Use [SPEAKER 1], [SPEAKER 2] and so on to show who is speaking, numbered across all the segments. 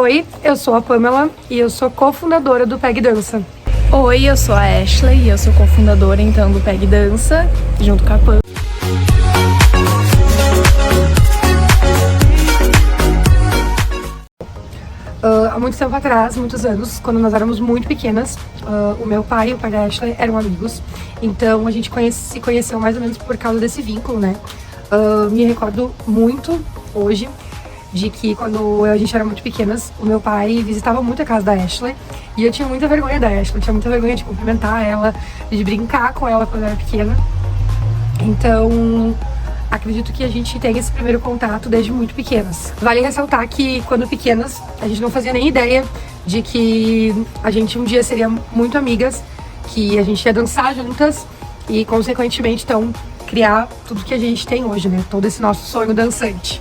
[SPEAKER 1] Oi, eu sou a Pamela e eu sou cofundadora do PEG Dança.
[SPEAKER 2] Oi, eu sou a Ashley e eu sou cofundadora então do PEG Dança, junto com a Pam.
[SPEAKER 1] Há muito tempo atrás, muitos anos, quando nós éramos muito pequenas, o meu pai e o pai da Ashley eram amigos. Então a gente se conheceu mais ou menos por causa desse vínculo, né? Me recordo muito hoje de que quando a gente era muito pequenas, o meu pai visitava muito a casa da Ashley e eu tinha muita vergonha da Ashley, tinha muita vergonha de cumprimentar ela, de brincar com ela quando eu era pequena. Então, acredito que a gente tem esse primeiro contato desde muito pequenas. Vale ressaltar que quando pequenas, a gente não fazia nem ideia de que a gente um dia seria muito amigas, que a gente ia dançar juntas e, consequentemente, então, criar tudo que a gente tem hoje, né? Todo esse nosso sonho dançante.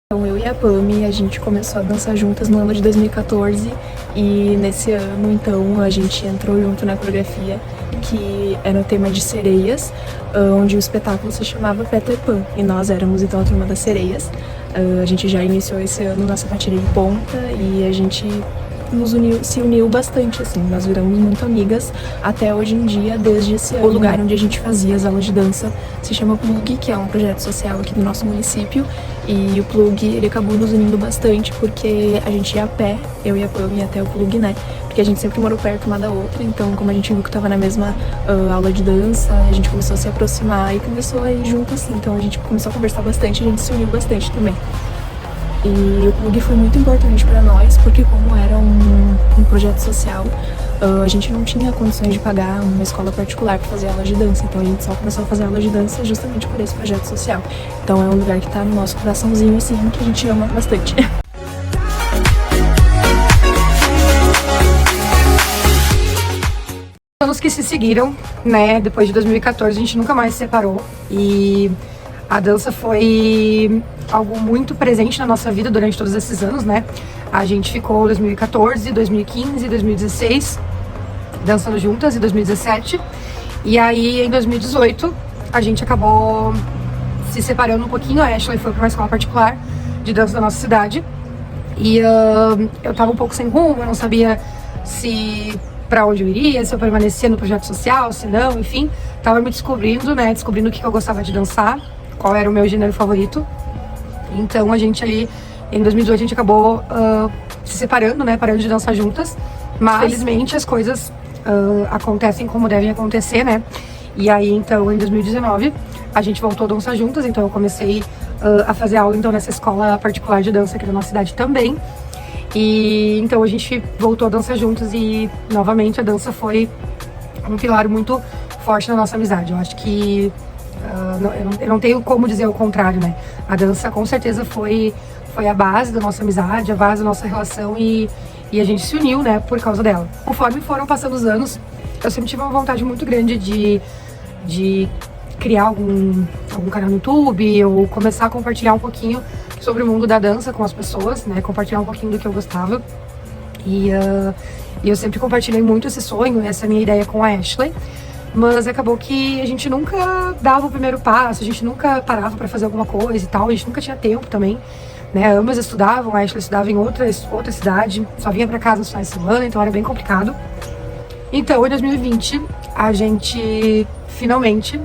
[SPEAKER 2] Então, eu e a Pami, a gente começou a dançar juntas no ano de 2014 e nesse ano, então, a gente entrou junto na coreografia que era o tema de sereias, onde o espetáculo se chamava Peter Pan e nós éramos, então, a turma das sereias. A gente já iniciou esse ano nossa partilha em ponta e a gente se uniu bastante, assim, nós viramos muito amigas até hoje em dia, desde esse ano. O lugar onde a gente fazia as aulas de dança se chama Plug, que é um projeto social aqui do nosso município, e o Plug, ele acabou nos unindo bastante porque a gente ia a pé, eu e a Pam ia até o Plug, né, porque a gente sempre morou perto uma da outra, então como a gente viu que tava na mesma aula de dança, a gente começou a se aproximar e começou a ir junto, assim, então a gente começou a conversar bastante, a gente se uniu bastante também. E o Plug foi muito importante para nós, porque como era um projeto social, a gente não tinha condições de pagar uma escola particular para fazer aula de dança, então a gente só começou a fazer aula de dança justamente por esse projeto social. Então é um lugar que tá no nosso coraçãozinho, assim, que a gente ama bastante.
[SPEAKER 1] Anos que se seguiram, né, depois de 2014 a gente nunca mais se separou e a dança foi algo muito presente na nossa vida durante todos esses anos, né? A gente ficou 2014, 2015, 2016 dançando juntas, e 2017. E aí, em 2018, a gente acabou se separando um pouquinho. A Ashley foi para uma escola particular de dança da nossa cidade. E eu tava um pouco sem rumo, eu não sabia se para onde eu iria, se eu permanecia no projeto social, se não, enfim. Tava me descobrindo, né? Descobrindo o que eu gostava de dançar, qual era o meu gênero favorito. Então a gente ali, em 2018, a gente acabou se separando, né, parando de dançar juntas. Mas felizmente as coisas acontecem como devem acontecer, né? E aí então em 2019 a gente voltou a dançar juntas, então eu comecei a fazer aula então nessa escola particular de dança aqui da nossa cidade também. E então a gente voltou a dançar juntas e novamente a dança foi um pilar muito forte na nossa amizade. Eu acho que eu não tenho como dizer o contrário, né? A dança com certeza foi a base da nossa amizade, a base da nossa relação e a gente se uniu, né, por causa dela. Conforme foram passando os anos, eu sempre tive uma vontade muito grande de criar algum canal no YouTube ou começar a compartilhar um pouquinho sobre o mundo da dança com as pessoas, né, compartilhar um pouquinho do que eu gostava. E eu sempre compartilhei muito esse sonho, essa minha ideia com a Ashley. Mas acabou que a gente nunca dava o primeiro passo, a gente nunca parava pra fazer alguma coisa e tal, a gente nunca tinha tempo também, né? Ambas estudavam, a Ashley estudava em outra cidade, só vinha pra casa nos finais de semana, então era bem complicado. Então, em 2020, a gente finalmente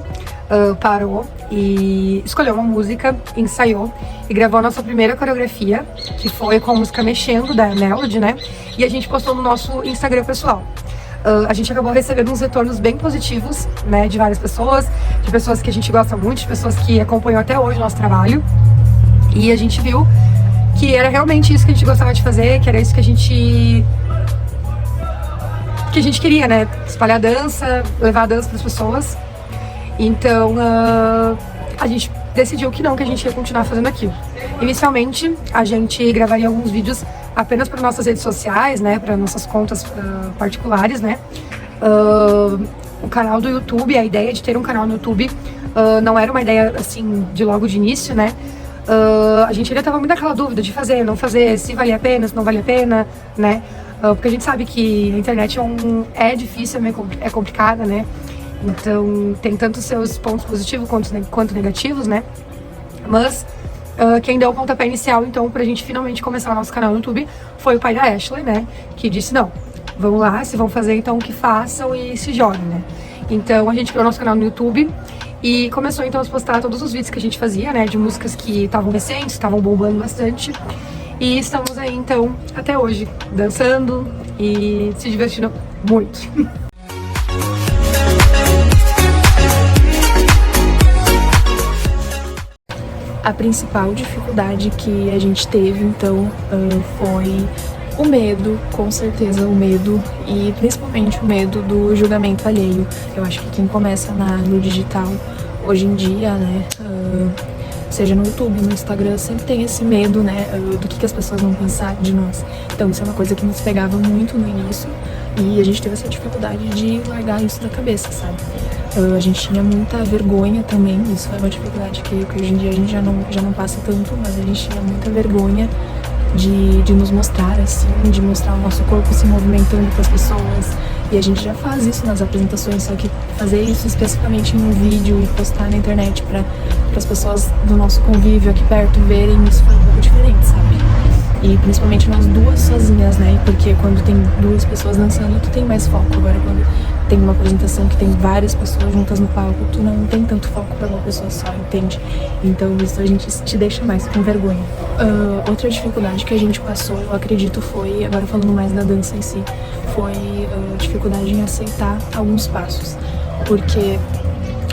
[SPEAKER 1] parou e escolheu uma música, ensaiou e gravou a nossa primeira coreografia, que foi com a música Mexendo, da Melody, né? E a gente postou no nosso Instagram pessoal. A gente acabou recebendo uns retornos bem positivos, né, de várias pessoas, de pessoas que a gente gosta muito, de pessoas que acompanham até hoje o nosso trabalho. E a gente viu que era realmente isso que a gente gostava de fazer, que era isso que a gente queria, né, espalhar a dança, levar a dança para as pessoas. Então, a gente decidiu que a gente ia continuar fazendo aquilo. Inicialmente, a gente gravaria alguns vídeos apenas para nossas redes sociais, né, para nossas contas particulares, né. O canal do YouTube, a ideia de ter um canal no YouTube não era uma ideia, assim, de logo de início, né. A gente ainda tava muito naquela dúvida de fazer, não fazer, se valia a pena, se não valia a pena, né. Porque a gente sabe que a internet é difícil, é complicada, né. Então, tem tanto seus pontos positivos quanto negativos, né? Mas quem deu o pontapé inicial, então, pra gente finalmente começar o nosso canal no YouTube foi o pai da Ashley, né? Que disse, não, vamos lá, se vão fazer, então que façam e se joguem, né? Então a gente criou nosso canal no YouTube e começou então a postar todos os vídeos que a gente fazia, né? De músicas que estavam recentes, estavam bombando bastante. E estamos aí então até hoje, dançando e se divertindo muito.
[SPEAKER 2] A principal dificuldade que a gente teve, então, foi o medo, com certeza o medo, e principalmente o medo do julgamento alheio. Eu acho que quem começa no digital hoje em dia, né, seja no YouTube, no Instagram, sempre tem esse medo, né, do que as pessoas vão pensar de nós. Então isso é uma coisa que nos pegava muito no início e a gente teve essa dificuldade de largar isso da cabeça, sabe? A gente tinha muita vergonha também, isso é uma dificuldade que hoje em dia a gente já não passa tanto, mas a gente tinha muita vergonha de nos mostrar assim, de mostrar o nosso corpo se movimentando para as pessoas. E a gente já faz isso nas apresentações, só que fazer isso especificamente em um vídeo e postar na internet para as pessoas do nosso convívio aqui perto verem, isso foi um pouco diferente, sabe? E principalmente nós duas sozinhas, né? Porque quando tem duas pessoas dançando, tu tem mais foco. Agora quando tem uma apresentação que tem várias pessoas juntas no palco, tu não tem tanto foco para uma pessoa só, entende? Então isso a gente te deixa mais com vergonha. Outra dificuldade que a gente passou, eu acredito, foi, agora falando mais da dança em si, foi dificuldade em aceitar alguns passos. Porque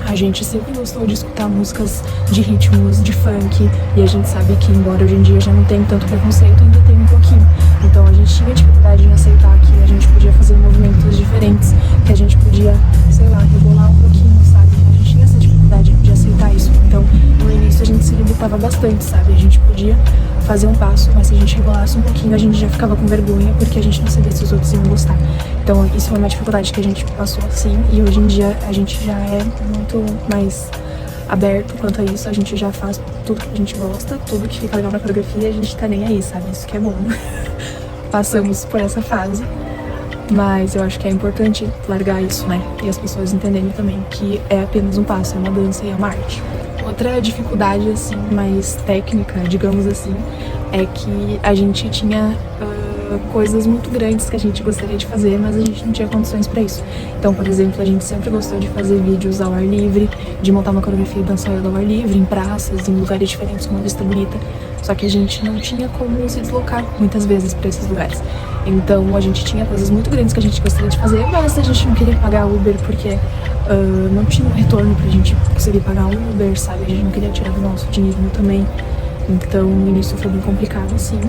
[SPEAKER 2] a gente sempre gostou de escutar músicas de ritmos, de funk, e a gente sabe que, embora hoje em dia já não tenha tanto preconceito, ainda tem um pouquinho. Então a gente tinha dificuldade em aceitar que a gente podia fazer movimentos diferentes, que a gente podia, sei lá, rebolar um pouquinho, sabe? A gente tinha essa dificuldade de aceitar isso. Então, no início a gente se limitava bastante, sabe? A gente podia fazer um passo, mas se a gente rebolasse um pouquinho, a gente já ficava com vergonha, porque a gente não sabia se os outros iam gostar. Então, isso foi uma dificuldade que a gente passou assim, e hoje em dia a gente já é muito mais aberto quanto a isso, a gente já faz tudo que a gente gosta, tudo que fica legal na coreografia, a gente tá nem aí, sabe? Isso que é bom. Passamos por essa fase, mas eu acho que é importante largar isso, né? E as pessoas entenderem também que é apenas um passo, é uma dança e é uma arte. Outra dificuldade, assim, mais técnica, digamos assim, é que a gente tinha coisas muito grandes que a gente gostaria de fazer, mas a gente não tinha condições para isso. Então, por exemplo, a gente sempre gostou de fazer vídeos ao ar livre, de montar uma coreografia e dançar ao ar livre, em praças, em lugares diferentes, com uma vista bonita. Só que a gente não tinha como se deslocar muitas vezes para esses lugares. Então, a gente tinha coisas muito grandes que a gente gostaria de fazer, mas a gente não queria pagar Uber porque não tinha um retorno pra gente conseguir pagar um Uber, sabe? A gente não queria tirar do nosso dinheiro também. Então, no início foi bem complicado, assim.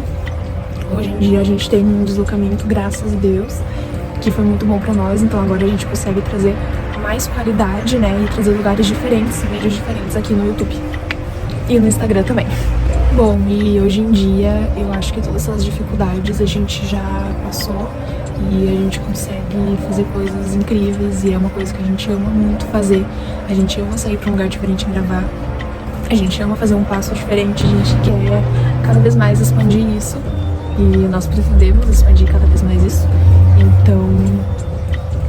[SPEAKER 2] Hoje em dia a gente tem um deslocamento, graças a Deus, que foi muito bom pra nós. Então agora a gente consegue trazer mais qualidade, né? E trazer lugares diferentes, vídeos diferentes aqui no YouTube. E no Instagram também. Bom, e hoje em dia eu acho que todas essas dificuldades a gente já passou. E a gente consegue fazer coisas incríveis. E é uma coisa que a gente ama muito fazer. A gente ama sair pra um lugar diferente e gravar. A gente ama fazer um passo diferente. A gente quer cada vez mais expandir isso. E nós pretendemos expandir cada vez mais isso. Então,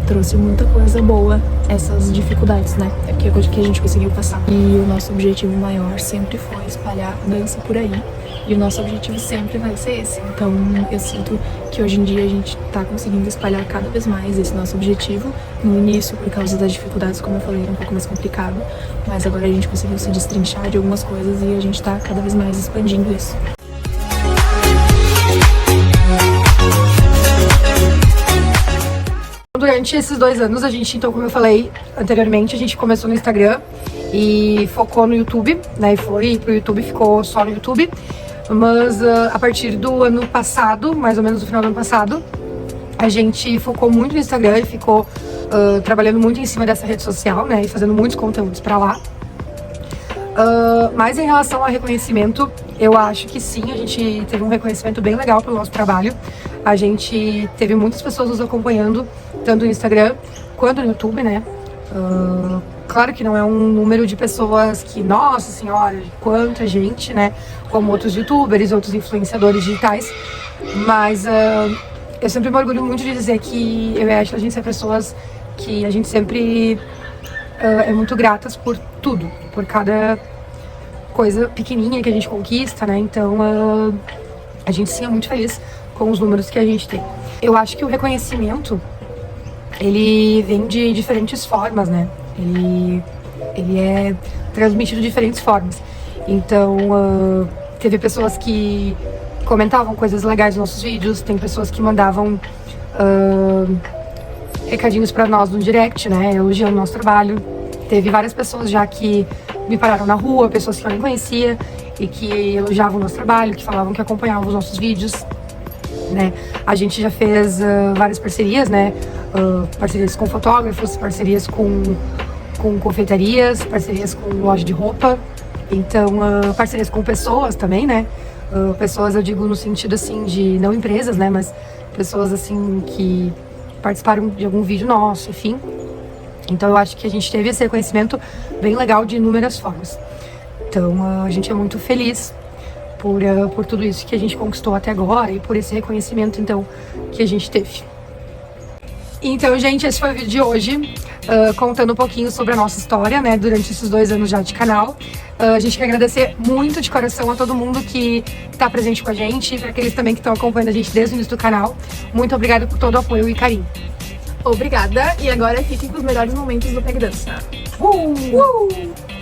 [SPEAKER 2] trouxe muita coisa boa essas dificuldades, né? Que a gente conseguiu passar. E o nosso objetivo maior sempre foi espalhar dança por aí. E o nosso objetivo sempre vai ser esse. Então, eu sinto que hoje em dia a gente tá conseguindo espalhar cada vez mais esse nosso objetivo. No início, por causa das dificuldades, como eu falei, era um pouco mais complicado. Mas agora a gente conseguiu se destrinchar de algumas coisas e a gente tá cada vez mais expandindo isso.
[SPEAKER 1] Durante esses 2 anos, a gente, então, como eu falei anteriormente, a gente começou no Instagram e focou no YouTube, né? E foi pro YouTube, ficou só no YouTube. Mas a partir do ano passado, mais ou menos no final do ano passado, a gente focou muito no Instagram e ficou trabalhando muito em cima dessa rede social, né? E fazendo muitos conteúdos pra lá. Mas em relação ao reconhecimento, eu acho que sim, a gente teve um reconhecimento bem legal pelo nosso trabalho. A gente teve muitas pessoas nos acompanhando, tanto no Instagram quanto no YouTube, né? Claro que não é um número de pessoas que, nossa senhora, quanta gente, né? Como outros youtubers, outros influenciadores digitais. Mas eu sempre me orgulho muito de dizer que eu e a Ashley, a gente são pessoas que a gente sempre é muito gratas por tudo, por cada coisa pequenininha que a gente conquista, né? Então, a gente sim é muito feliz com os números que a gente tem. Eu acho que o reconhecimento, ele vem de diferentes formas, né? Ele é transmitido de diferentes formas. Então, teve pessoas que comentavam coisas legais nos nossos vídeos, tem pessoas que mandavam recadinhos pra nós no direct, né? Elogiando o nosso trabalho. Teve várias pessoas já que me pararam na rua, pessoas que eu nem conhecia e que elogiavam o nosso trabalho, que falavam que acompanhavam os nossos vídeos, né? A gente já fez várias parcerias, né? Parcerias com fotógrafos, parcerias com confeitarias, parcerias com loja de roupa. Então, parcerias com pessoas também, né? Pessoas, eu digo no sentido, assim, de não empresas, né? Mas pessoas, assim, que participaram de algum vídeo nosso, enfim. Então, eu acho que a gente teve esse reconhecimento bem legal de inúmeras formas. Então, a gente é muito feliz por tudo isso que a gente conquistou até agora e por esse reconhecimento, então, que a gente teve. Então, gente, esse foi o vídeo de hoje, contando um pouquinho sobre a nossa história, né, durante esses 2 anos já de canal. A gente quer agradecer muito de coração a todo mundo que tá presente com a gente, para aqueles também que estão acompanhando a gente desde o início do canal. Muito obrigada por todo o apoio e carinho.
[SPEAKER 2] Obrigada, e agora fiquem com os melhores momentos do Peg Dança.
[SPEAKER 1] Uh!